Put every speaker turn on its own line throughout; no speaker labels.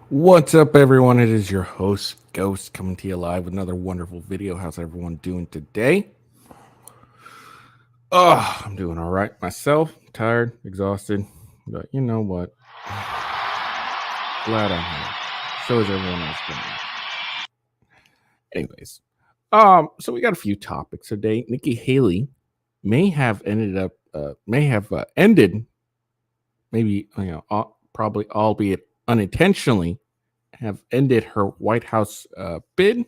What's up, everyone? It is your host, Ghost, coming to you live with another wonderful video. How's everyone doing today? Oh, I'm doing all right myself. Tired, exhausted, but you know what? Glad I'm here. So is everyone else doing. Anyways, so we got a few topics today. Nikki Haley may have ended, maybe probably, albeit unintentionally, have ended her White House bid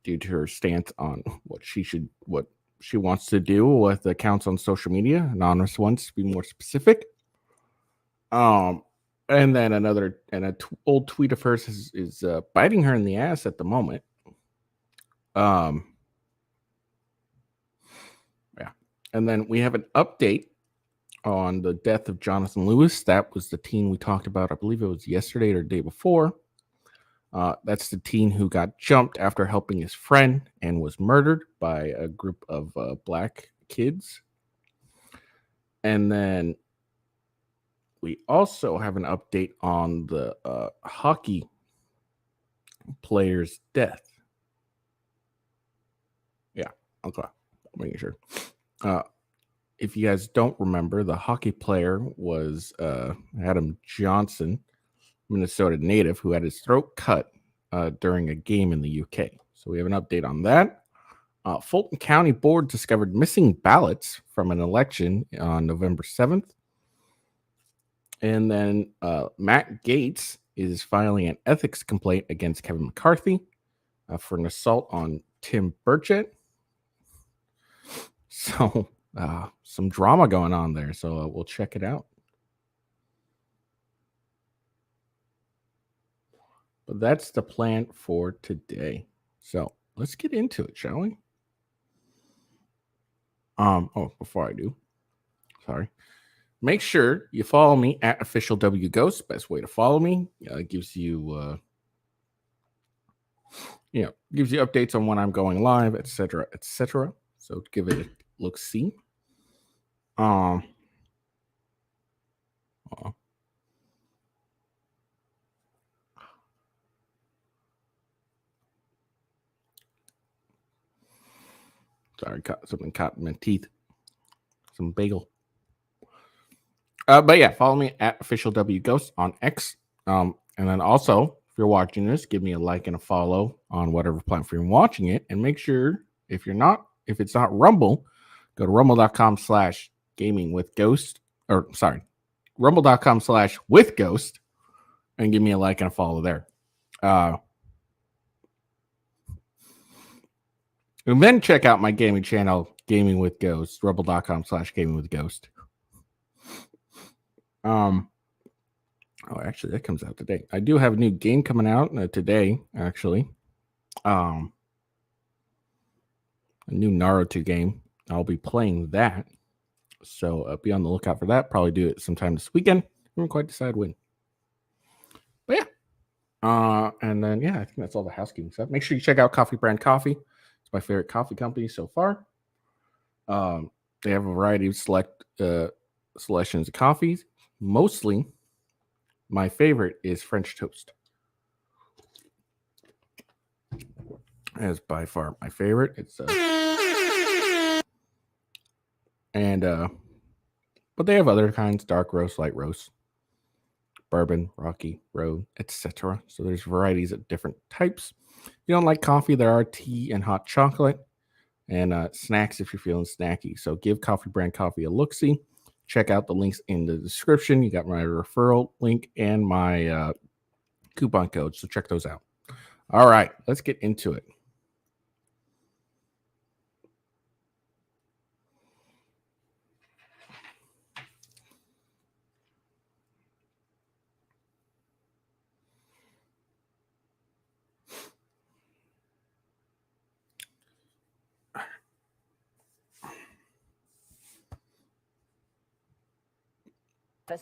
due to her stance on what she wants to do with accounts on social media, anonymous ones to be more specific. Um, and then old tweet of hers is biting her in the ass at the moment. Um, yeah, and then we have an update on the death of Jonathan Lewis. That was the teen we talked about. I believe it was yesterday or the day before. That's the teen who got jumped after helping his friend and was murdered by a group of black kids. And then we also have an update on the hockey player's death. Yeah, okay. Making sure. If you guys don't remember, the hockey player was Adam Johnson, Minnesota native, who had his throat cut during a game in the UK. So we have an update on that. Fulton County Board discovered missing ballots from an election on November 7th. And then Matt Gaetz is filing an ethics complaint against Kevin McCarthy for an assault on Tim Burchett. So some drama going on there. So we'll check it out. But that's the plan for today. So let's get into it, shall we? Before I do, sorry. Make sure you follow me at official W Ghost. Best way to follow me. Gives you gives you updates on when I'm going live, etc., etc. So give it a look. See. Sorry, something caught in my teeth. Some bagel. But yeah, follow me at official W Ghost on X. And then also, if you're watching this, give me a like and a follow on whatever platform you're watching it. And make sure if it's not Rumble, go to rumble.com/gaming with Ghost, or sorry, rumble.com/with Ghost, and give me a like and a follow there. And then check out my gaming channel, Gaming with Ghost, rumble.com/gaming with Ghost. Actually, that comes out today. I do have a new game coming out today, actually. A new Naruto game. I'll be playing that. So be on the lookout for that. Probably do it sometime this weekend. I haven't quite decided when. But yeah. And then, I think that's all the housekeeping stuff. Make sure you check out Coffee Brand Coffee. It's my favorite coffee company so far. They have a variety of selections of coffees. Mostly, my favorite is French toast. As by far my favorite. It's but they have other kinds: dark roast, light roast, bourbon, rocky road, etc. So there's varieties of different types. If you don't like coffee, there are tea and hot chocolate, and snacks if you're feeling snacky. So give Coffee Brand Coffee a look-see. Check out the links in the description. You got my referral link and my coupon code, so check those out. All right, let's get into it.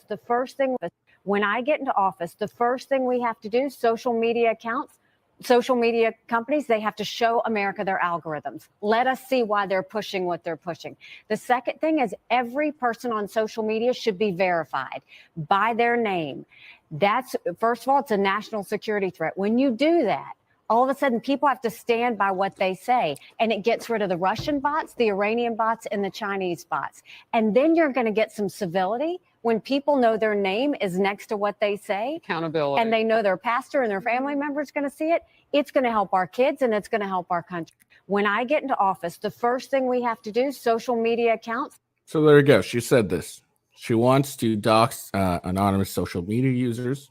The first thing when I get into office, the first thing we have to do, social media accounts, social media companies, they have to show America their algorithms. Let us see why they're pushing what they're pushing. The second thing is every person on social media should be verified by their name. That's, first of all, it's a national security threat. When you do that, all of a sudden people have to stand by what they say, and it gets rid of the Russian bots, the Iranian bots, and the Chinese bots. And then you're going to get some civility when people know their name is next to what they say.
Accountability.
And they know their pastor and their family member is going to see it. It's going to help our kids, and it's going to help our country. When I get into office, the first thing we have to do, social media accounts.
So there you go. She said this. She wants to dox anonymous social media users.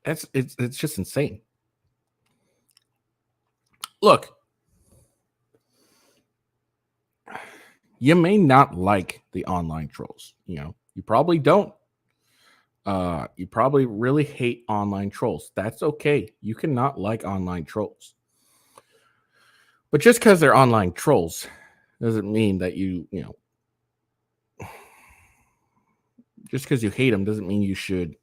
It's just insane. Look, you may not like the online trolls. You probably don't. You probably really hate online trolls. That's okay. You cannot like online trolls. But just because they're online trolls doesn't mean that just because you hate them doesn't mean you should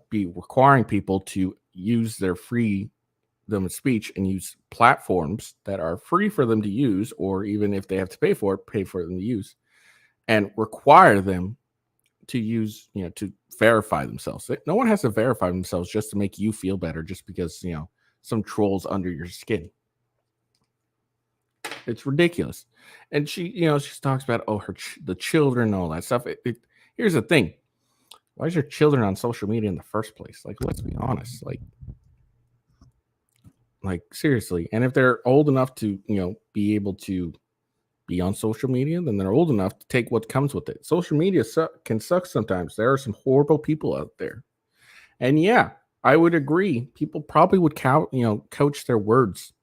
be requiring people to use their freedom of speech and use platforms that are free for them to use, or even if they have to pay for it, pay for them to use, and require them to use, to verify themselves. No one has to verify themselves just to make you feel better, just because, some trolls under your skin. It's ridiculous. And she talks about, the children, all that stuff. Here's the thing. Why is your children on social media in the first place? Like, let's be honest. Like seriously. And if they're old enough to, be able to be on social media, then they're old enough to take what comes with it. Social media can suck sometimes. There are some horrible people out there. And yeah, I would agree. People probably would coach their words.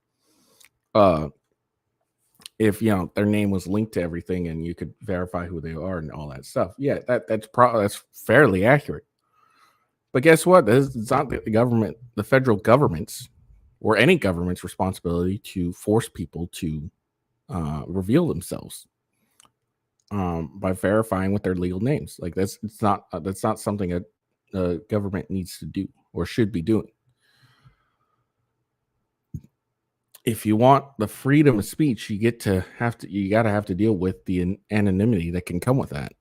If their name was linked to everything and you could verify who they are and all that stuff. Yeah, that's fairly accurate. But guess what? It's not the federal government's or any government's responsibility to force people to reveal themselves by verifying with their legal names. Like that's not something a government needs to do or should be doing. If you want the freedom of speech, you got to have to deal with the anonymity that can come with that.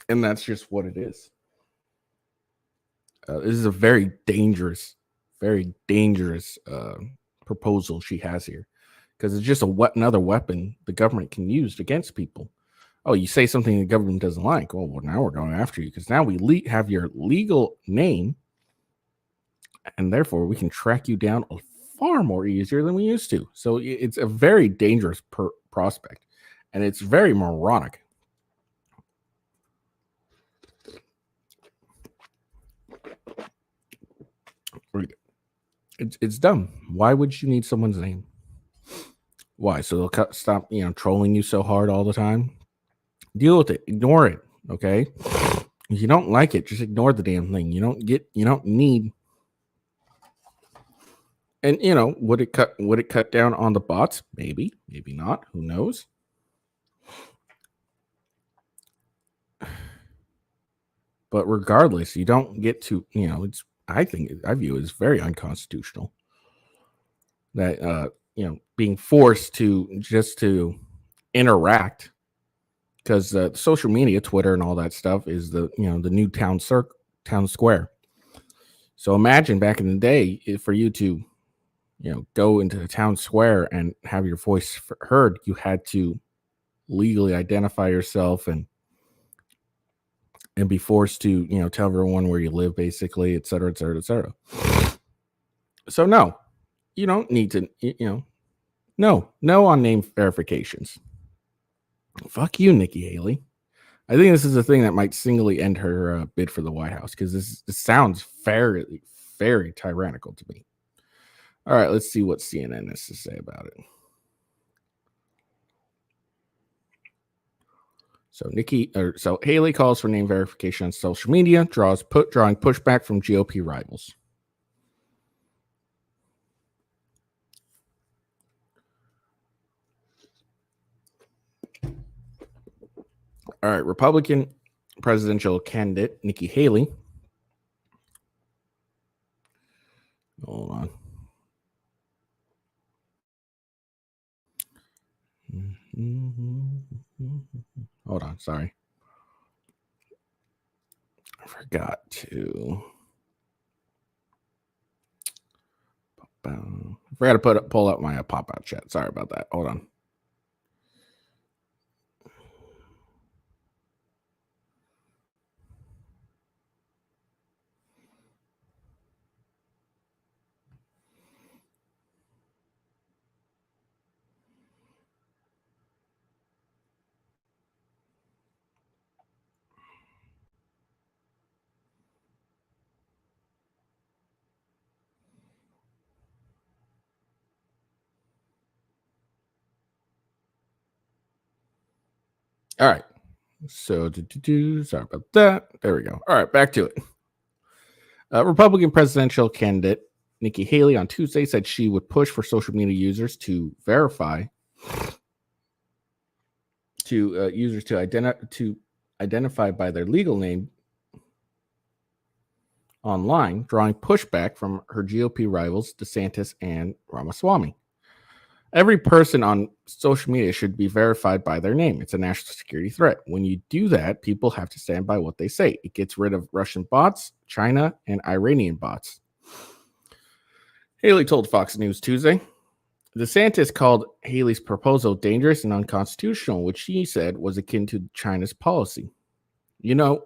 And that's just what it is. This is a very dangerous proposal she has here, because it's just another weapon the government can use against people. Oh, you say something the government doesn't like. Oh, well, now we're going after you because now we have your legal name, and therefore we can track you down far more easier than we used to. So it's a very dangerous prospect, and it's very moronic. It's dumb. Why would you need someone's name? Why? So they'll stop, trolling you so hard all the time. Deal with it. Ignore it. Okay. If you don't like it, just ignore the damn thing. You don't need. And would it cut down on the bots? Maybe, maybe not. Who knows? But regardless, you don't get to, I view it as very unconstitutional that being forced to interact, because social media, Twitter and all that stuff is the new town square. So imagine back in the day, for you to go into the town square and have your voice heard, you had to legally identify yourself and be forced to tell everyone where you live, basically, et cetera, et cetera, et cetera. So no, you don't need to no on name verifications. Fuck you, Nikki Haley. I think this is a thing that might singly end her bid for the White House, because this sounds very, very tyrannical to me. All right, let's see what CNN has to say about it. So Haley calls for name verification on social media, drawing pushback from GOP rivals. All right, Republican presidential candidate Nikki Haley. Hold on. Hold on, sorry. forgot to pull up my pop-out chat. Sorry about that. Hold on. All right. So, sorry about that. There we go. All right, back to it. Republican presidential candidate Nikki Haley on Tuesday said she would push for social media users to verify users to identify by their legal name online, drawing pushback from her GOP rivals DeSantis and Ramaswamy. Every person on social media should be verified by their name. It's a national security threat. When you do that, people have to stand by what they say. It gets rid of Russian bots, China, and Iranian bots. Haley told Fox News Tuesday. DeSantis called Haley's proposal dangerous and unconstitutional, which he said was akin to China's policy. You know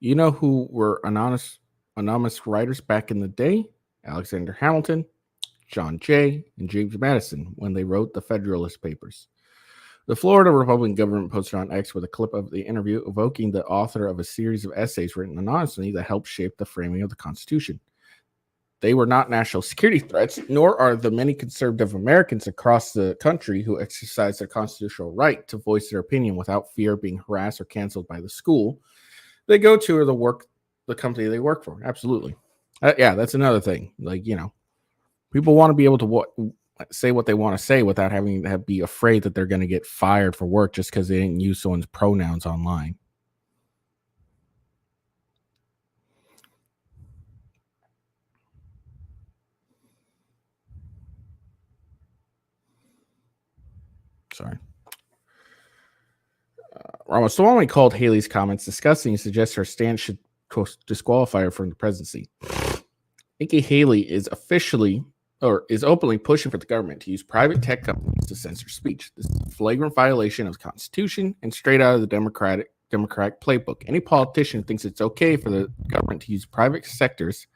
who were anonymous writers back in the day? Alexander Hamilton, John Jay, and James Madison when they wrote the Federalist Papers. The Florida Republican government posted on X with a clip of the interview evoking the author of a series of essays written anonymously that helped shape the framing of the Constitution. They were not national security threats, nor are the many conservative Americans across the country who exercise their constitutional right to voice their opinion without fear of being harassed or canceled by the school they go to or the company they work for. Absolutely. Yeah, that's another thing. Like, people want to be able to say what they want to say without having to be afraid that they're going to get fired for work just because they didn't use someone's pronouns online. Sorry. Ramaswamy called Haley's comments disgusting and suggests her stance should disqualify her from the presidency. Nikki Haley is openly pushing for the government to use private tech companies to censor speech. This is a flagrant violation of the Constitution and straight out of the Democratic playbook. Any politician who thinks it's okay for the government to use private sectors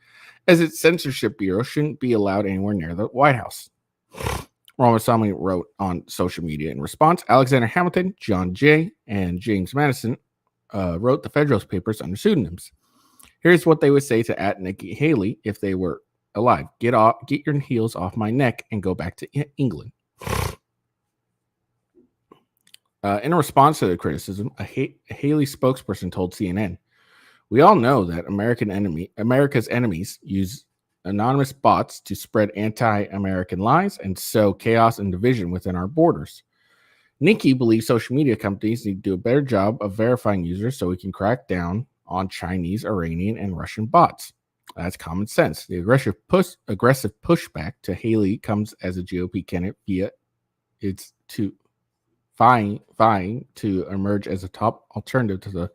as its censorship bureau shouldn't be allowed anywhere near the White House. Ramaswamy wrote on social media in response. Alexander Hamilton, John Jay, and James Madison wrote the Federalist Papers under pseudonyms. Here's what they would say to @Nikki Haley if they were alive. Get your heels off my neck and go back to England. In response to the criticism, a Haley spokesperson told CNN, "We all know that America's enemies use anonymous bots to spread anti-American lies and sow chaos and division within our borders. Nikki believes social media companies need to do a better job of verifying users so we can crack down on Chinese, Iranian, and Russian bots. That's common sense. The aggressive pushback to Haley comes as a GOP candidate via its vying to emerge as a top alternative to the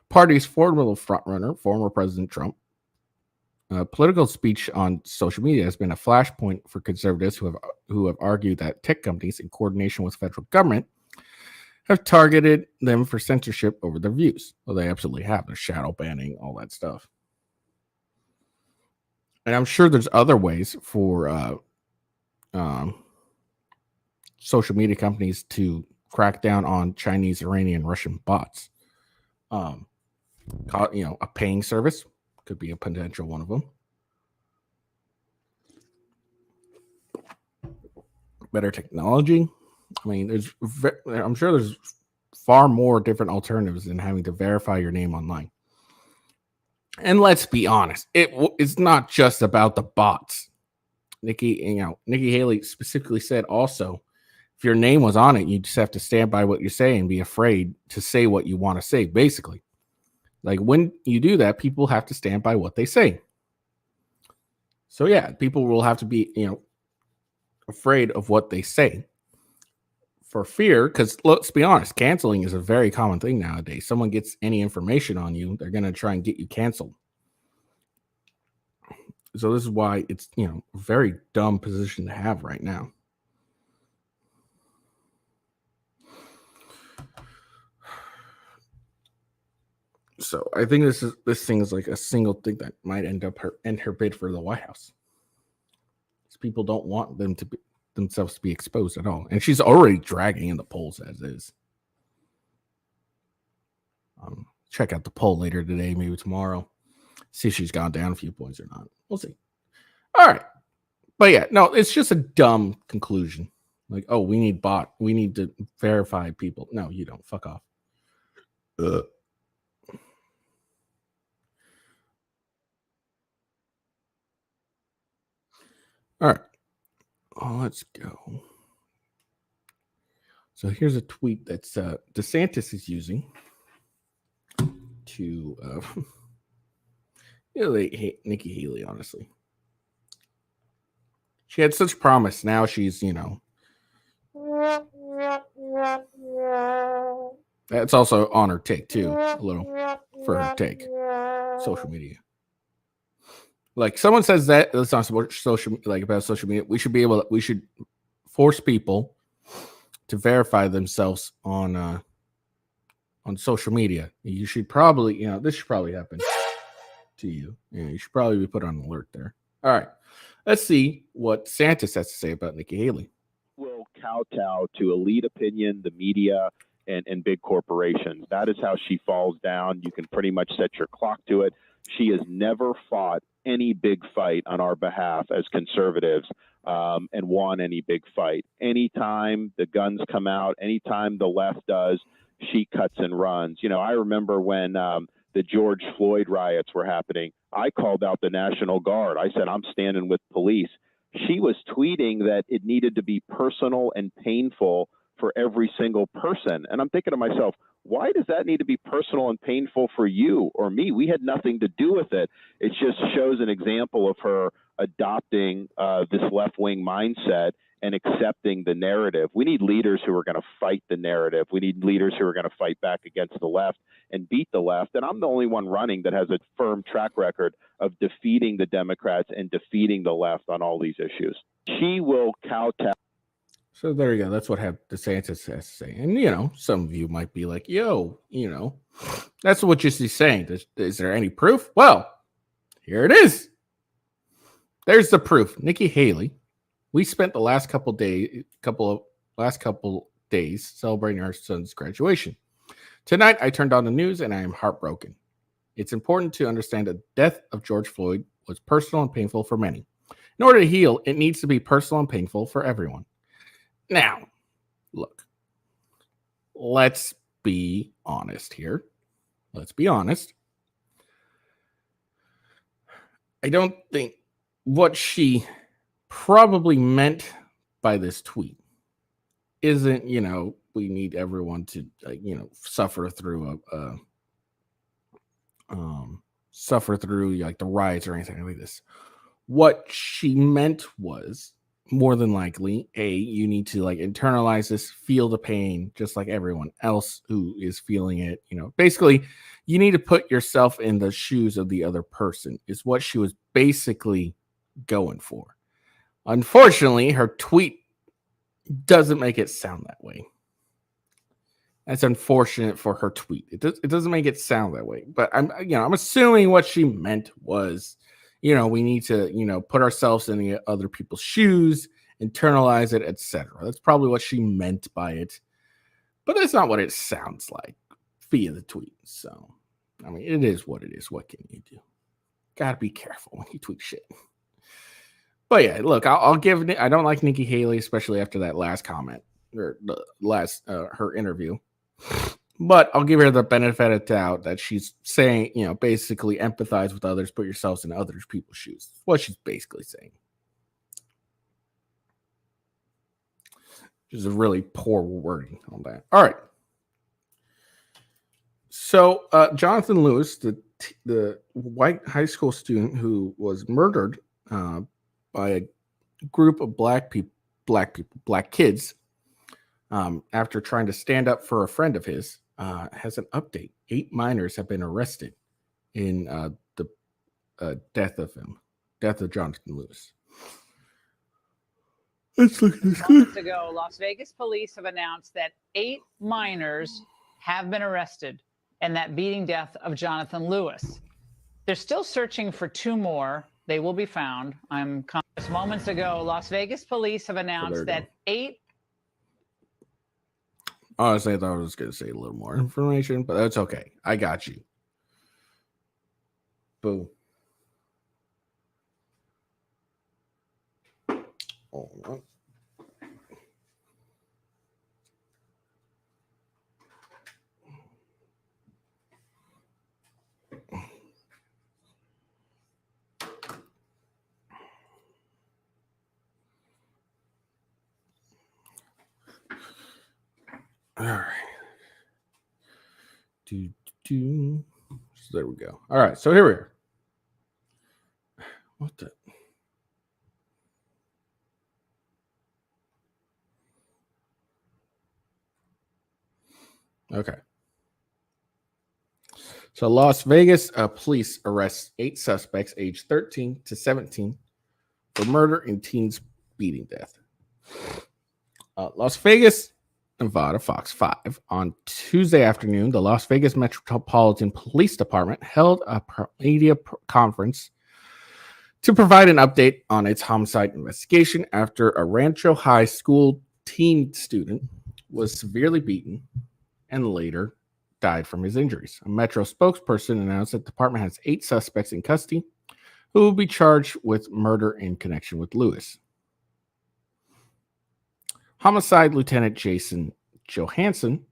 party's formidable frontrunner, former President Trump. Political speech on social media has been a flashpoint for conservatives who have argued that tech companies, in coordination with federal government, have targeted them for censorship over their views. Well, they absolutely have. They're shadow banning, all that stuff. And I'm sure there's other ways for social media companies to crack down on Chinese, Iranian, Russian bots. A paying service could be a potential one of them. Better technology. I mean, I'm sure there's far more different alternatives than having to verify your name online. And let's be honest, it's not just about the bots. Nikki Haley specifically said also, if your name was on it, you just have to stand by what you say and be afraid to say what you want to say, basically. Like, when you do that, people have to stand by what they say. So yeah, people will have to be, afraid of what they say for fear, because let's be honest, canceling is a very common thing nowadays. Someone gets any information on you, they're going to try and get you canceled. So this is why it's, a very dumb position to have right now. So I think this thing is like a single thing that might end her bid for the White House. People don't want them to be themselves to be exposed at all, and she's already dragging in the polls as is. Check out the poll later today, maybe tomorrow. See if she's gone down a few points or not. We'll see. All right, but yeah, no, it's just a dumb conclusion. Like, oh, we need to verify people. No, you don't. Fuck off. All right, let's go. So here's a tweet that's DeSantis is using to they hate Nikki Haley, honestly. She had such promise. Now she's, that's also on her take too, a little for her take. Social media. Like someone says that let's not support about social media. We should force people to verify themselves on social media. You should probably, this should probably happen to you. You should probably be put on alert there. All right. Let's see what DeSantis has to say about Nikki Haley.
Will kowtow to elite opinion, the media, and big corporations. That is how she falls down. You can pretty much set your clock to it. She has never fought any big fight on our behalf as conservatives and won any big fight. Anytime the guns come out, anytime the left does, she cuts and runs. I remember when the George Floyd riots were happening, I called out the National Guard. I said, I'm standing with police. She was tweeting that it needed to be personal and painful for every single person. And I'm thinking to myself, why does that need to be personal and painful for you or me? We had nothing to do with it. It just shows an example of her adopting this left-wing mindset and accepting the narrative. We need leaders who are going to fight the narrative. We need leaders who are going to fight back against the left and beat the left. And I'm the only one running that has a firm track record of defeating the Democrats and defeating the left on all these issues. She will kowtow.
So there you go. That's what DeSantis has to say. And, some of you might be like, that's what she's saying. Is there any proof? Well, here it is. There's the proof. Nikki Haley. We spent the last couple days celebrating our son's graduation. Tonight, I turned on the news and I am heartbroken. It's important to understand that the death of George Floyd was personal and painful for many. In order to heal, it needs to be personal and painful for everyone. Now, look, let's be honest here. Let's be honest. I don't think what she probably meant by this tweet isn't, we need everyone to, suffer through like the riots or anything like this. What she meant was, more than likely, you need to internalize this, feel the pain, just like everyone else who is feeling it. Basically, you need to put yourself in the shoes of the other person, is what she was basically going for. Unfortunately, her tweet doesn't make it sound that way. That's unfortunate for her tweet. It doesn't make it sound that way. But I'm assuming what she meant was, we need to, put ourselves in the other people's shoes, internalize it, etc. That's probably what she meant by it. But that's not what it sounds like via the tweet. So, it is what it is. What can you do? Gotta be careful when you tweet shit. But yeah, look, I'll give. I don't like Nikki Haley, especially after that last comment or the last her interview. But I'll give her the benefit of doubt that she's saying, basically empathize with others, put yourselves in other people's shoes. That's what she's basically saying. Which is a really poor wording on that. All right. So Jonathan Lewis, the white high school student who was murdered by a group of black kids, after trying to stand up for a friend of his, has an update. 8 minors have been arrested in the death of Jonathan Lewis. Let's look at this.
Moments ago, Las Vegas police have announced that 8 minors have been arrested in that beating death of Jonathan Lewis. They're still searching for 2 more. They will be found. Moments ago, Las Vegas police have announced that 8.
Honestly, I thought I was going to say a little more information, but that's okay. I got you. Boom. Hold on. All right. So there we go. All right. So here we are. What the? Okay. So Las Vegas police arrest 8 suspects aged 13 to 17 for murder and teens beating death. Las Vegas, Nevada, Fox 5. On Tuesday afternoon, the Las Vegas Metropolitan Police Department held a media conference to provide an update on its homicide investigation after a Rancho High School teen student was severely beaten and later died from his injuries. A Metro spokesperson announced that the department has 8 suspects in custody who will be charged with murder in connection with Lewis. Homicide Lieutenant Jason Johansson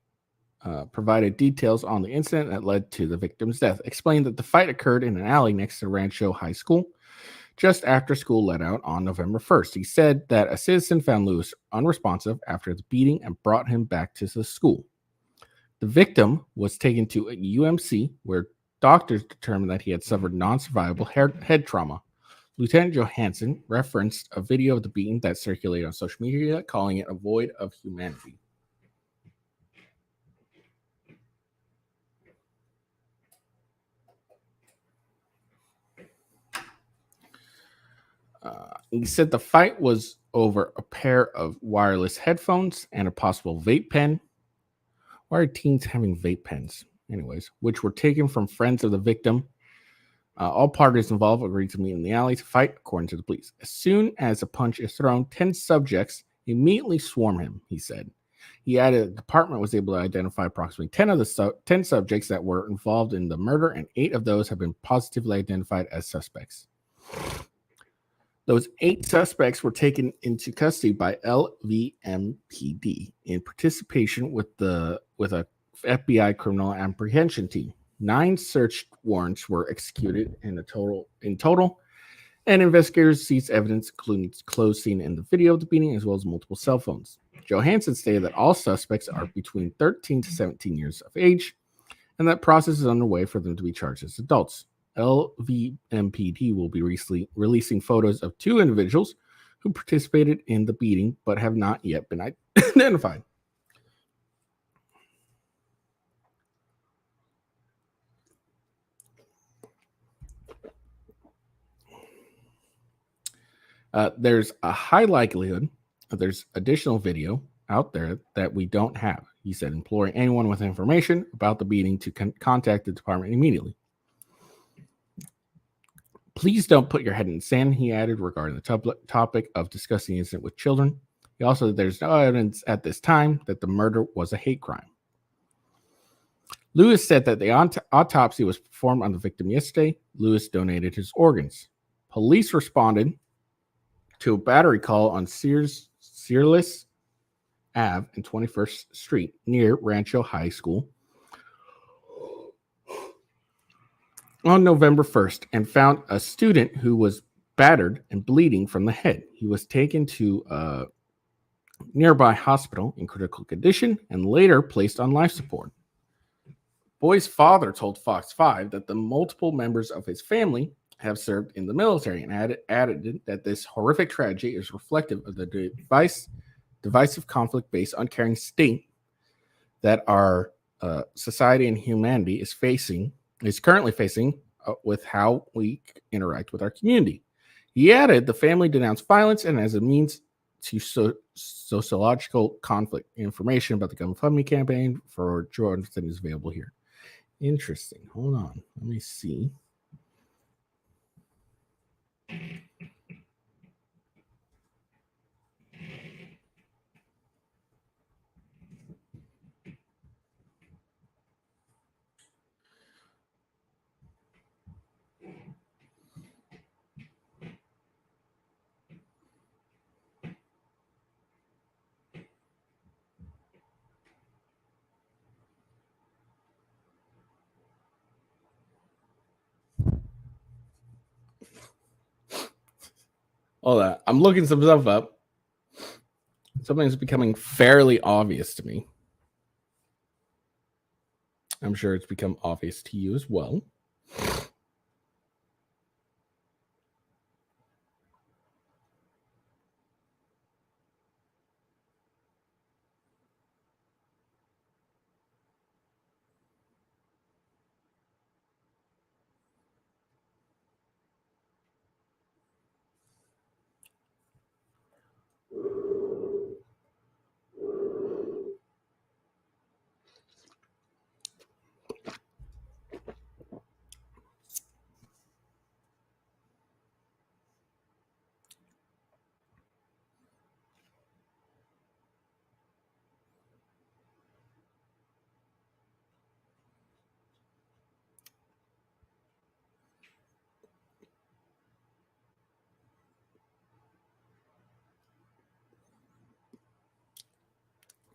provided details on the incident that led to the victim's death, explained that the fight occurred in an alley next to Rancho High School just after school let out on November 1st. He said that a citizen found Lewis unresponsive after the beating and brought him back to the school. The victim was taken to a UMC where doctors determined that he had suffered non-survivable head trauma. Lieutenant Johansson referenced a video of the beating that circulated on social media, calling it a void of humanity. He said the fight was over a pair of wireless headphones and a possible vape pen. Why are teens having vape pens? Anyways, which were taken from friends of the victim. All parties involved agreed to meet in the alley to fight, according to the police. As soon as a punch is thrown, 10 subjects immediately swarm him, he said. He added the department was able to identify approximately 10 of the 10 subjects that were involved in the murder, and 8 of those have been positively identified as suspects. Those 8 suspects were taken into custody by LVMPD in participation with a FBI criminal apprehension team. 9 search warrants were executed in total, and investigators seized evidence, including clothes seen in the video of the beating, as well as multiple cell phones. Johansson stated that all suspects are between 13 to 17 years of age, and that process is underway for them to be charged as adults. LVMPD will be releasing photos of 2 individuals who participated in the beating but have not yet been identified. There's a high likelihood that there's additional video out there that we don't have, he said, imploring anyone with information about the beating to contact the department immediately. Please don't put your head in the sand, he added, regarding the topic of discussing the incident with children. He also said there's no evidence at this time that the murder was a hate crime. Lewis said that the autopsy was performed on the victim yesterday. Lewis donated his organs. Police responded to a battery call on Searles Ave and 21st Street near Rancho High School on November 1st and found a student who was battered and bleeding from the head. He was taken to a nearby hospital in critical condition and later placed on life support. Boy's father told Fox 5 that the multiple members of his family have served in the military and added that this horrific tragedy is reflective of the device divisive conflict-based, uncaring state that our society and humanity is currently facing with how we interact with our community. He added, the family denounced violence and as a means to sociological conflict. Information about the GoFundMe campaign for Jonathan is available here. Interesting. Hold on. Let me see. Hold on. I'm looking some stuff up. Something's becoming fairly obvious to me. I'm sure it's become obvious to you as well.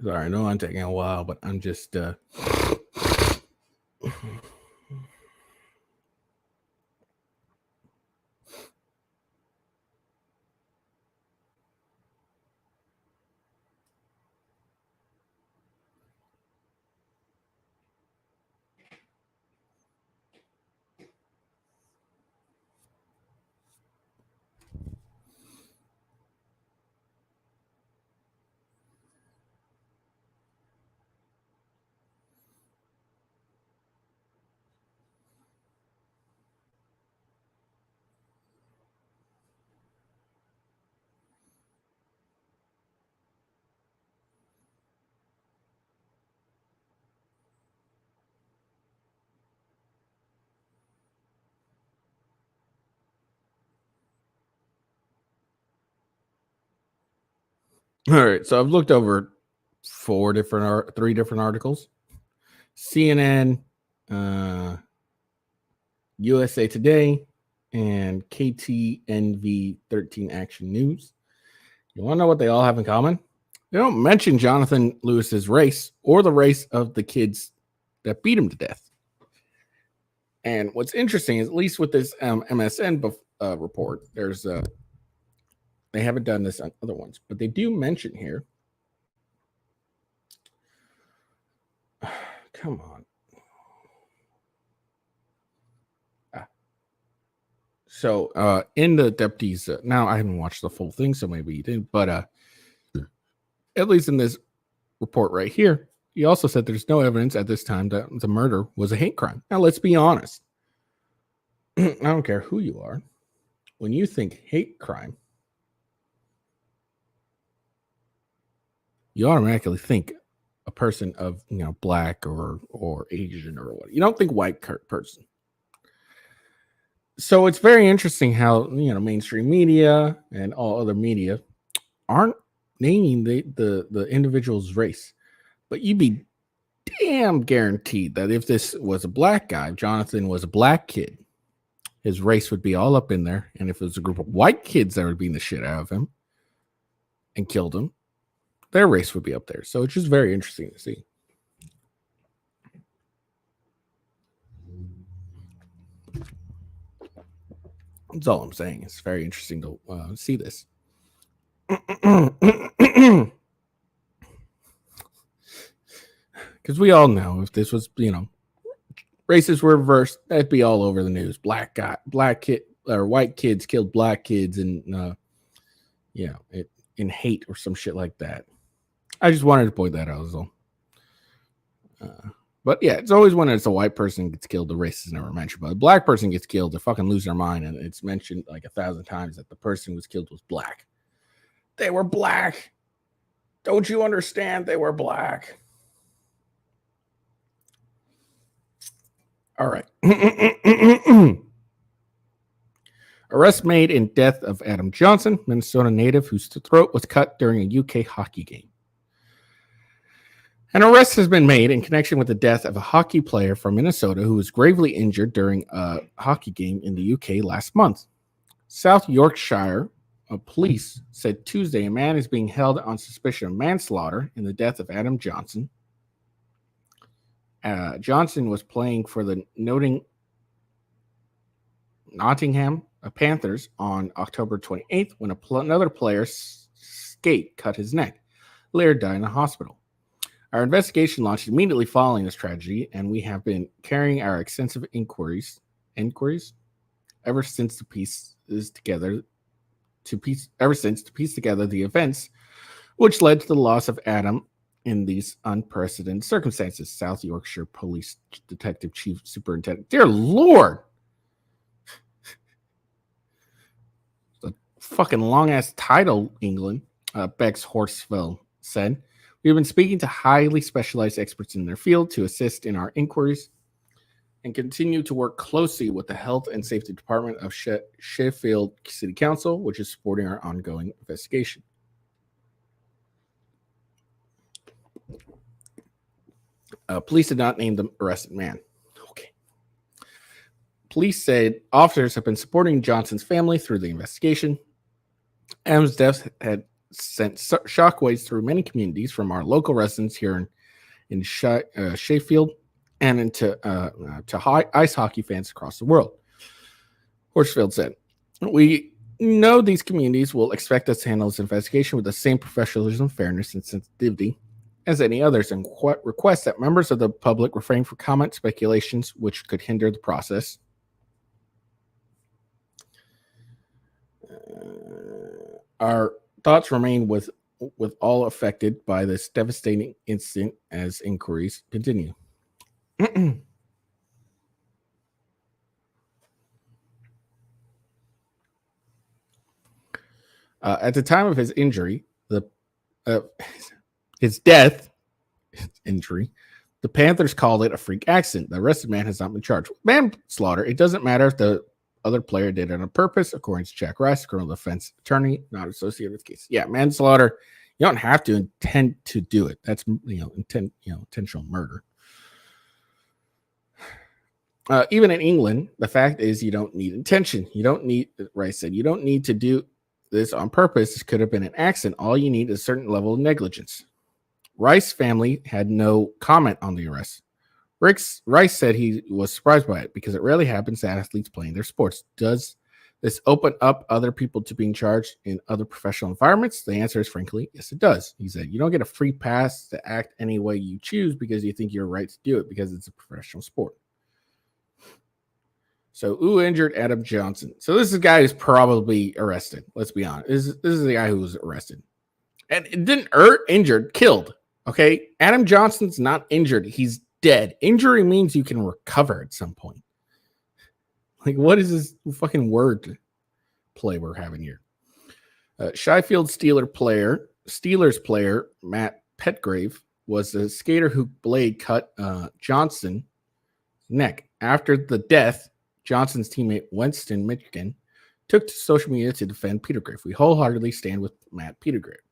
Sorry, I know I'm taking a while, but I'm just all right. So I've looked over three different articles: CNN, USA Today, and KTNV 13 Action News. You want to know what they all have in common? They don't mention Jonathan Lewis's race or the race of the kids that beat him to death. And what's interesting is, at least with this MSN report, there's they haven't done this on other ones, but they do mention here. Come on. So in the deputies, now I haven't watched the full thing, so maybe you didn't, but at least in this report right here, he also said there's no evidence at this time that the murder was a hate crime. Now, let's be honest. I don't care who you are. When you think hate crime, you automatically think a person of, black or Asian or what. You don't think white person. So it's very interesting how, mainstream media and all other media aren't naming the individual's race. But you'd be damn guaranteed that if this was a black guy, Jonathan was a black kid, his race would be all up in there. And if it was a group of white kids that were beating the shit out of him and killed him, their race would be up there. So it's just very interesting to see. That's all I'm saying. It's very interesting to see this. Because we all know if this was, races were reversed, that'd be all over the news. Black kid or white kids killed black kids, and in hate or some shit like that. I just wanted to point that out as well. But yeah, it's always when it's a white person gets killed, the race is never mentioned. But a black person gets killed, they fucking lose their mind, and it's mentioned like 1,000 times that the person who was killed was black. They were black. Don't you understand? They were black. All right. Arrest made in death of Adam Johnson, Minnesota native whose throat was cut during a UK hockey game. An arrest has been made in connection with the death of a hockey player from Minnesota who was gravely injured during a hockey game in the UK last month. South Yorkshire police said Tuesday a man is being held on suspicion of manslaughter in the death of Adam Johnson. Johnson was playing for the Nottingham Panthers on October 28th when another player's skate cut his neck. Laird died in the hospital. Our investigation launched immediately following this tragedy, and we have been carrying our extensive inquiries ever since to piece together the events which led to the loss of Adam in these unprecedented circumstances. South Yorkshire Police Detective Chief Superintendent. Dear Lord. The fucking long ass title, England. Bex Horsfell said. We've been speaking to highly specialized experts in their field to assist in our inquiries and continue to work closely with the Health and Safety Department of Sheffield City Council, which is supporting our ongoing investigation. Police did not name the arrested man. Okay. Police said officers have been supporting Johnson's family through the investigation. Adam's death had sent shockwaves through many communities, from our local residents here in Sheffield and into to ice hockey fans across the world. Horsfield said, "We know these communities will expect us to handle this investigation with the same professionalism, fairness, and sensitivity as any others, and request that members of the public refrain from comment, speculations which could hinder the process." Our thoughts remain with all affected by this devastating incident as inquiries continue. At the time of his injury, his injury, the Panthers called it a freak accident. The arrested man has not been charged with manslaughter. It doesn't matter if the other player did it on purpose, according to Jack Rice, criminal defense attorney, not associated with the case. Yeah, manslaughter. You don't have to intend to do it. That's intentional murder. Even in England, the fact is you don't need intention. You don't need, Rice said, you don't need to do this on purpose. This could have been an accident. All you need is a certain level of negligence. Rice's family had no comment on the arrest. Rice said he was surprised by it because it rarely happens to athletes playing their sports. Does this open up other people to being charged in other professional environments? The answer is, frankly, yes, it does. He said, you don't get a free pass to act any way you choose because you think you're right to do it because it's a professional sport. So, injured Adam Johnson. So this is a guy who's probably arrested. Let's be honest. This is the guy who was arrested. And it didn't hurt, injured, killed. Okay? Adam Johnson's not injured. He's dead. Injury means you can recover at some point. Like, what is this fucking word play we're having here? Sheffield Steelers player Matt Petgrave was a skater who blade cut Johnson's neck. After the death, Johnson's teammate Winston Michigan took to social media to defend Petgrave. We wholeheartedly stand with Matt Petgrave.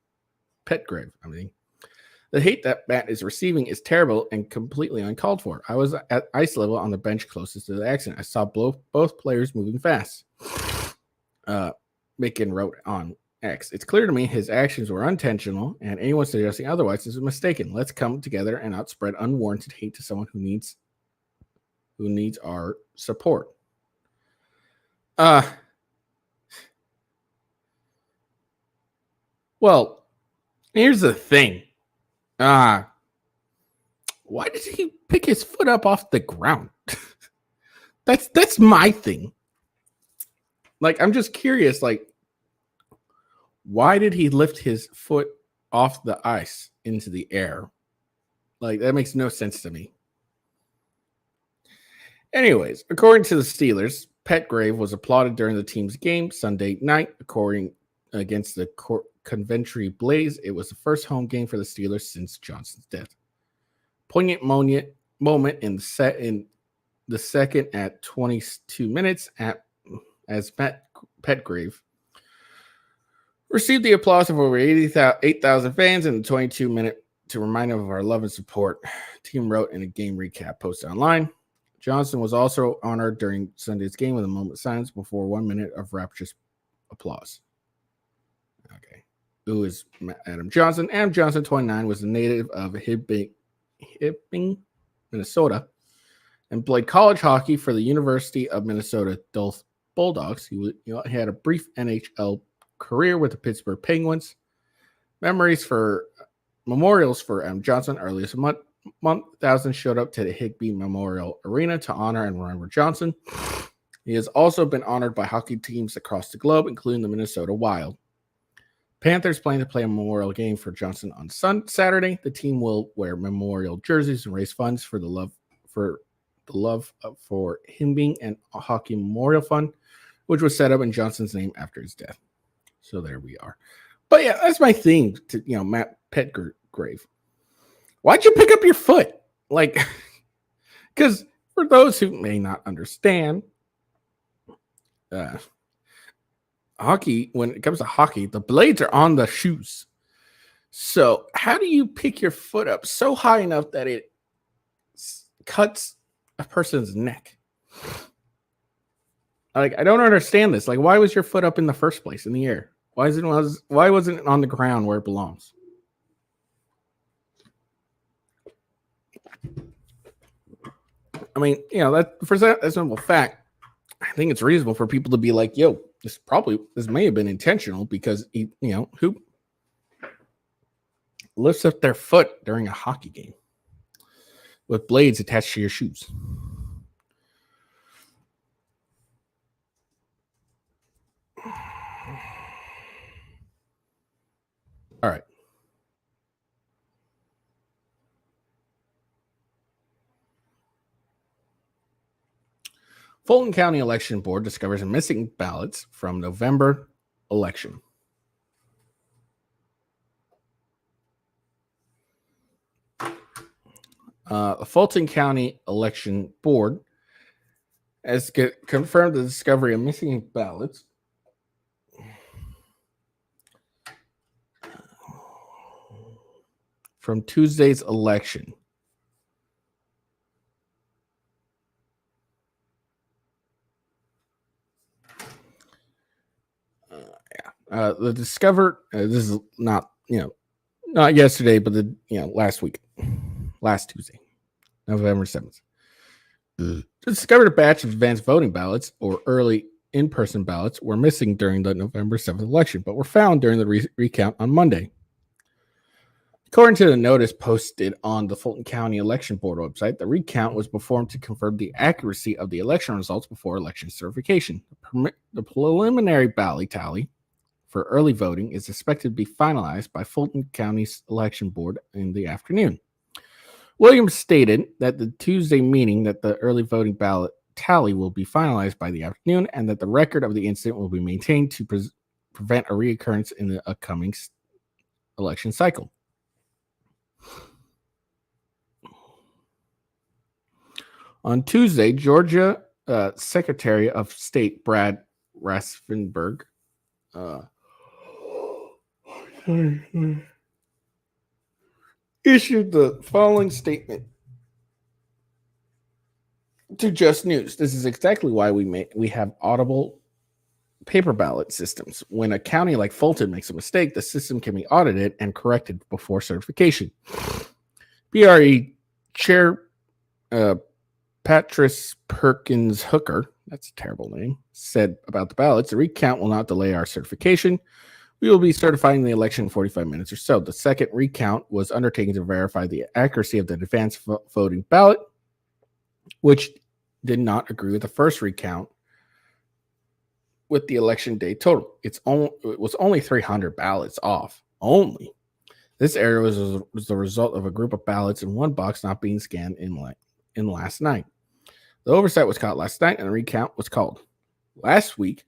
The hate that Matt is receiving is terrible and completely uncalled for. I was at ice level on the bench closest to the accident. I saw both players moving fast. Michigan wrote on X. It's clear to me his actions were unintentional, and anyone suggesting otherwise is mistaken. Let's come together and not spread unwarranted hate to someone who needs our support. Well, here's the thing. Why did he pick his foot up off the ground? That's my thing. Like, I'm just curious, like, why did he lift his foot off the ice? into the air. Like, that makes no sense to me. Anyways, according to the Steelers, Petgrave was applauded during the team's game Sunday night, according against the Coventry Blaze. It was the first home game for the Steelers since Johnson's death. Poignant moment in the second at 22 minutes as Petgrave received the applause of over 8,000 fans in the 22-minute to remind him of our love and support, team wrote in a game recap posted online. Johnson was also honored during Sunday's game with a moment of silence before 1 minute of rapturous applause. Okay. Who is Adam Johnson? Adam Johnson, 29, was a native of Hibbing, Minnesota, and played college hockey for the University of Minnesota Duluth Bulldogs. He had a brief NHL career with the Pittsburgh Penguins. Memorials for Adam Johnson. Earliest month, thousands showed up to the Higbee Memorial Arena to honor and remember Johnson. He has also been honored by hockey teams across the globe, including the Minnesota Wild. Panthers plan to play a memorial game for Johnson on Saturday. The team will wear memorial jerseys and raise funds for the love for Higbee and a hockey memorial fund, which was set up in Johnson's name after his death. So there we are. But yeah, that's my thing to Matt Petgrave. Why'd you pick up your foot? Like, because for those who may not understand, hockey, when it comes to hockey, the blades are on the shoes. So how do you pick your foot up so high enough that it cuts a person's neck? Like, I don't understand this. Like, why was your foot up in the first place in the air? Why wasn't it on the ground where it belongs? I mean, that for that simple fact, I think it's reasonable for people to be like, yo, this may have been intentional because who lifts up their foot during a hockey game with blades attached to your shoes? All right. Fulton County Election Board discovers missing ballots from November election. The Fulton County Election Board has confirmed the discovery of missing ballots from Tuesday's election. The discovered this is not not yesterday, but last week, last Tuesday, November 7th. Discovered a batch of advanced voting ballots or early in-person ballots were missing during the November 7th election, but were found during the recount on Monday. According to the notice posted on the Fulton County Election Board website, the recount was performed to confirm the accuracy of the election results before election certification. The preliminary ballot tally for early voting is expected to be finalized by Fulton County's Election Board in the afternoon. Williams stated that the Tuesday meeting that the early voting ballot tally will be finalized by the afternoon and that the record of the incident will be maintained to prevent a reoccurrence in the upcoming election cycle. On Tuesday, Georgia Secretary of State Brad Raffensperger issued the following statement to Just News. This is exactly why we have audible paper ballot systems. When a county like Fulton makes a mistake, the system can be audited and corrected before certification. BRE Chair Patrice Perkins Hooker, that's a terrible name, said about the ballots, the recount will not delay our certification. We will be certifying the election in 45 minutes or so. The second recount was undertaken to verify the accuracy of the advanced voting ballot, which did not agree with the first recount with the election day total. It was only 300 ballots off. Only. This error was the result of a group of ballots in one box not being scanned in last night. The oversight was caught last night, and a recount was called. Last week,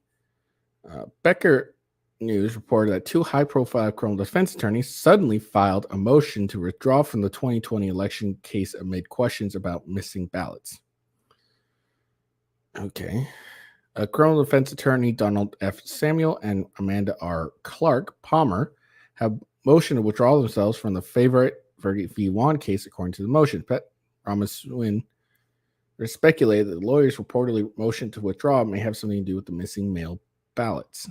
Becker News reported that two high-profile criminal defense attorneys suddenly filed a motion to withdraw from the 2020 election case amid questions about missing ballots. Okay. Criminal defense attorney Donald F. Samuel and Amanda R. Clark Palmer have motioned to withdraw themselves from the favorite v. Wan case, according to the motion. Pet Ramaswamy speculated that the lawyers reportedly motioned to withdraw may have something to do with the missing mail ballots.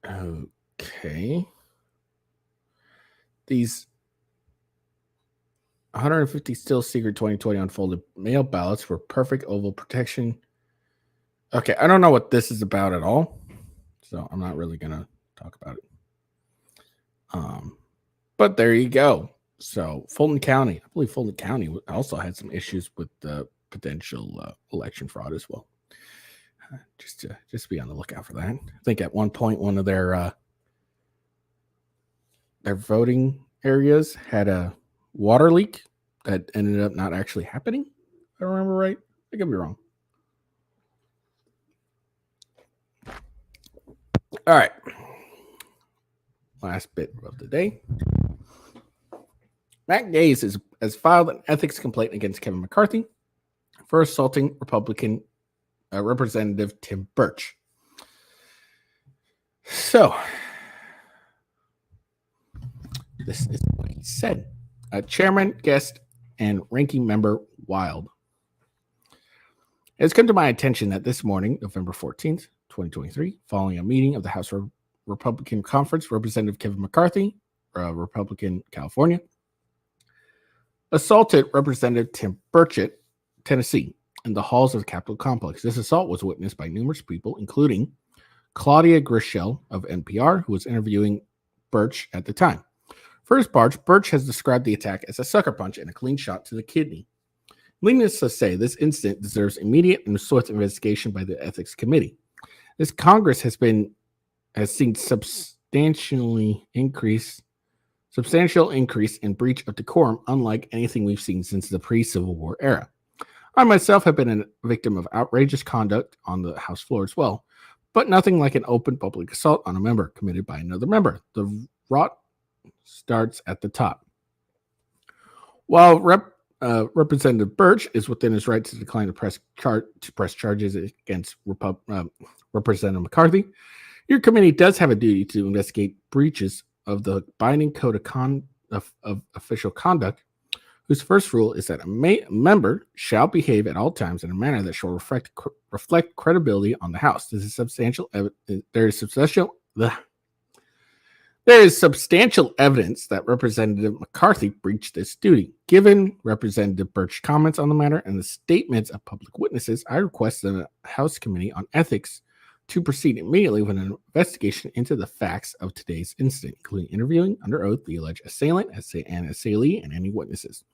Okay. These 150 still secret 2020 unfolded mail ballots for perfect oval protection. Okay, I don't know what this is about at all, so I'm not really going to talk about it. But there you go. So Fulton County, I believe Fulton County also had some issues with the potential election fraud as well. Just be on the lookout for that. I think at one point one of their voting areas had a water leak that ended up not actually happening. If I remember right. I could be wrong. All right. Last bit of the day. Matt Gaetz has filed an ethics complaint against Kevin McCarthy for assaulting Republican Representative Tim Burch. So, this is what he said. Chairman, guest, and ranking member Wild. It has come to my attention that this morning, November 14th, 2023, following a meeting of the House Republican Conference, Representative Kevin McCarthy, Republican, California, assaulted Representative Tim Burchett, Tennessee, in the halls of the Capitol complex. This assault was witnessed by numerous people, including Claudia Grischel of NPR, who was interviewing Burch at the time. For his part, Burch has described the attack as a sucker punch and a clean shot to the kidney. Needless to say, this incident deserves immediate and swift investigation by the Ethics Committee. This Congress has seen substantial increase in breach of decorum, unlike anything we've seen since the pre-Civil War era. I myself have been a victim of outrageous conduct on the House floor as well, but nothing like an open public assault on a member committed by another member. The rot starts at the top. While Representative Burch is within his right to decline to press charges against Representative McCarthy, your committee does have a duty to investigate breaches of the binding code of official conduct, whose first rule is that a member shall behave at all times in a manner that shall reflect credibility on the House. There is substantial evidence that Representative McCarthy breached this duty. Given Representative Burch's comments on the matter and the statements of public witnesses, I request the House Committee on Ethics to proceed immediately with an investigation into the facts of today's incident, including interviewing under oath the alleged assailant and assailee and any witnesses.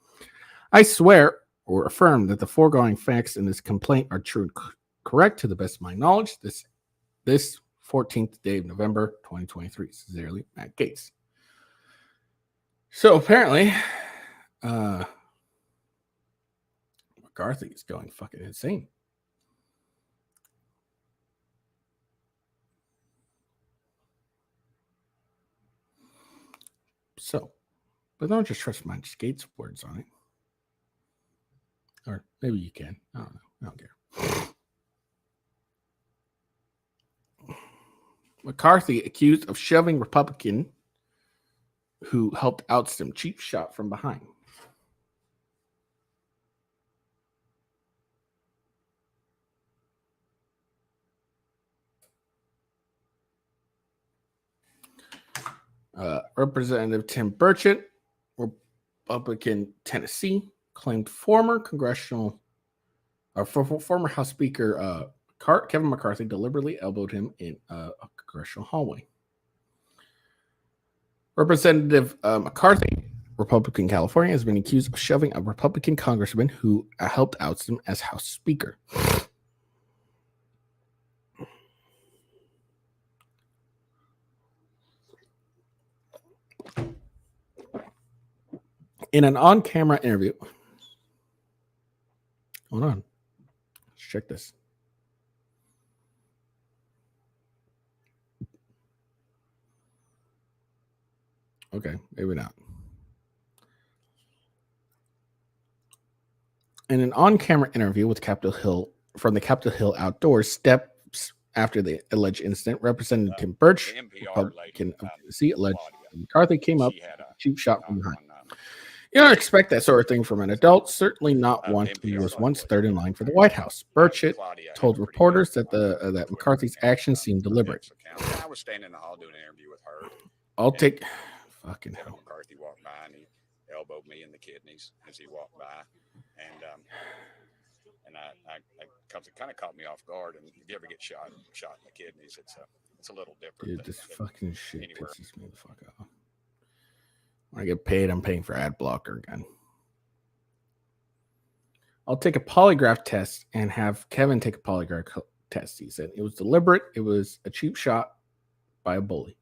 I swear or affirm that the foregoing facts in this complaint are true and correct to the best of my knowledge. This 14th day of November, 2023. Sincerely, Matt Gaetz. So apparently, McCarthy is going fucking insane. So, but don't just trust Matt Gaetz' words on it. Or maybe you can. I don't know. I don't care. McCarthy accused of shoving Republican who helped oust him. Cheap shot from behind. Representative Tim Burchett, Republican, Tennessee, claimed former House Speaker Kevin McCarthy deliberately elbowed him in a congressional hallway. Representative McCarthy, Republican, California, has been accused of shoving a Republican congressman who helped oust him as House Speaker. In an on-camera interview, hold on, let's check this. Okay, maybe not. In an on-camera interview with Capitol Hill from the Capitol Hill outdoors, steps after the alleged incident, Representative Tim Burch, Republican of Tennessee, alleged McCarthy came up with a cheap shot from behind. You don't expect that sort of thing from an adult, certainly not one who was once third in line for the White House. Burchett told reporters that that McCarthy's actions seemed deliberate.
I was standing in the hall doing an interview with her.
I'll take fucking
Kevin
hell.
McCarthy walked by and he elbowed me in the kidneys as he walked by, and I kind of caught me off guard. And if you ever get shot in the kidneys, it's a little different.
Dude, this fucking shit
anywhere.
pisses me the fuck off. When I get paid, I'm paying for ad blocker again. I'll take a polygraph test and have Kevin take a polygraph test. He said it was deliberate. It was a cheap shot by a bully.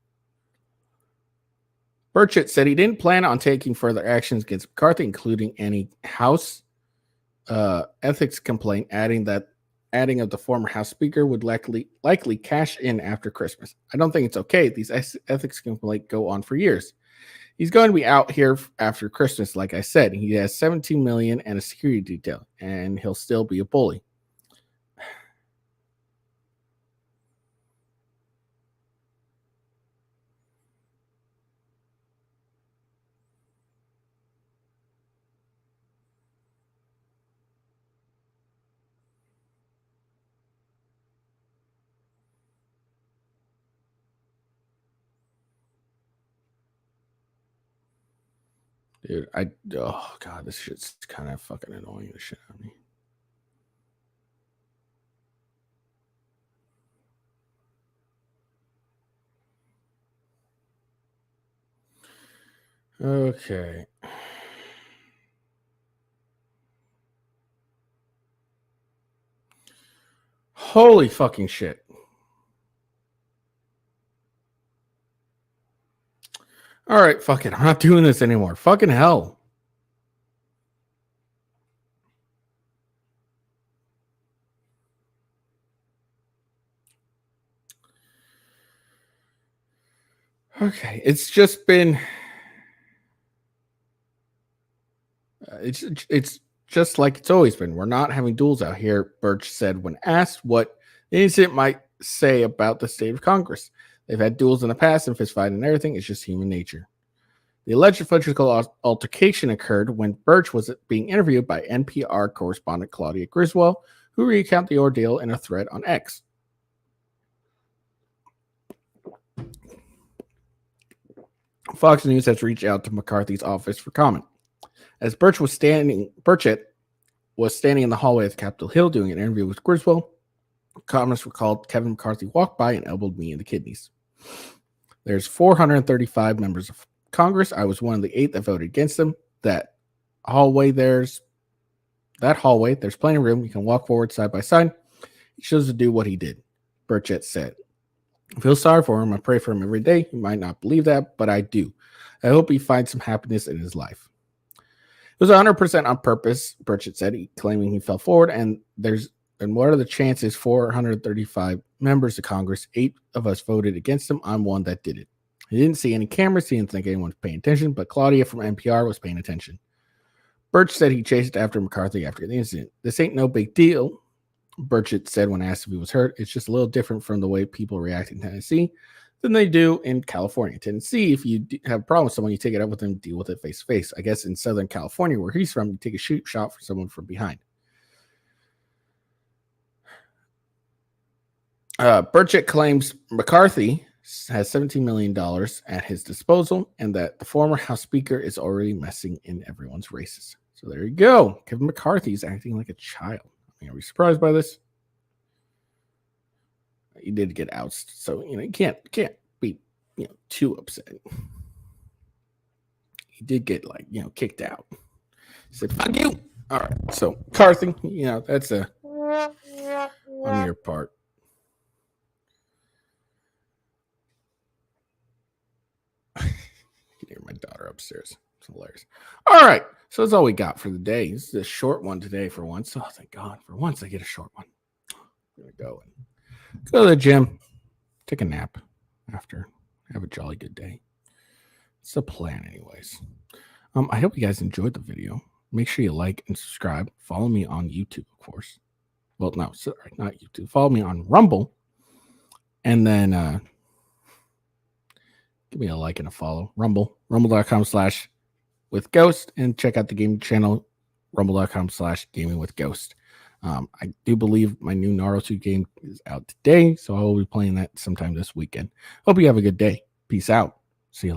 Burchett said he didn't plan on taking further actions against McCarthy, including any House ethics complaint, adding of the former House Speaker would likely cash in after Christmas. I don't think it's okay. These ethics complaints go on for years. He's going to be out here after Christmas, like I said. He has $17 million and a security detail, and he'll still be a bully. Dude, oh god, this shit's kind of fucking annoying the shit out of me. Okay. Holy fucking shit. All right, fuck it. I'm not doing this anymore. Fucking hell. Okay, it's just been it's just like it's always been. We're not having duels out here, Burch said when asked what the incident might say about the state of Congress. They've had duels in the past and fist fighting and everything. It's just human nature. The alleged physical altercation occurred when Burch was being interviewed by NPR correspondent Claudia Griswold, who recounted the ordeal in a thread on X. Fox News has reached out to McCarthy's office for comment. As Burchett was standing in the hallway of Capitol Hill doing an interview with Griswold, comments recalled Kevin McCarthy walked by and elbowed me in the kidneys. There's 435 members of Congress. I was one of the 8 that voted against them. That hallway, there's plenty of room. You can walk forward side by side. He chose to do what he did, Burchett said. I feel sorry for him. I pray for him every day. You might not believe that, but I do. I hope he finds some happiness in his life. It was 100% on purpose, Burchett said, claiming he fell forward. And what are the chances? 435 members of Congress, 8 of us voted against him. I'm one that did it. He didn't see any cameras. He didn't think anyone was paying attention, but Claudia from NPR was paying attention. Burch said he chased after McCarthy after the incident. This ain't no big deal, Burchett said when asked if he was hurt. It's just a little different from the way people react in Tennessee than they do in California. Tennessee, if you have a problem with someone, you take it up with them, deal with it face to face. I guess in Southern California, where he's from, you take a shoot shot for someone from behind. Burchett claims McCarthy has $17 million at his disposal and that the former House Speaker is already messing in everyone's races. So there you go. Kevin McCarthy is acting like a child. I mean, are we surprised by this? He did get ousted, so you can't be too upset. He did get kicked out. He said, "Fuck you." All right, so McCarthy, that's on your part. hear my daughter upstairs. It's hilarious. All right. So that's all we got for the day. This is a short one today for once. Oh, thank God. For once, I get a short one. I'm going to go to the gym, take a nap after, have a jolly good day. It's the plan, anyways. I hope you guys enjoyed the video. Make sure you like and subscribe. Follow me on YouTube, of course. Well, no, sorry, not YouTube. Follow me on Rumble. And then give me a like and a follow. Rumble.com/withghost. And check out the gaming channel, rumble.com/gamingwithghost. I do believe my new Naruto game is out today, so I will be playing that sometime this weekend. Hope you have a good day. Peace out. See you later.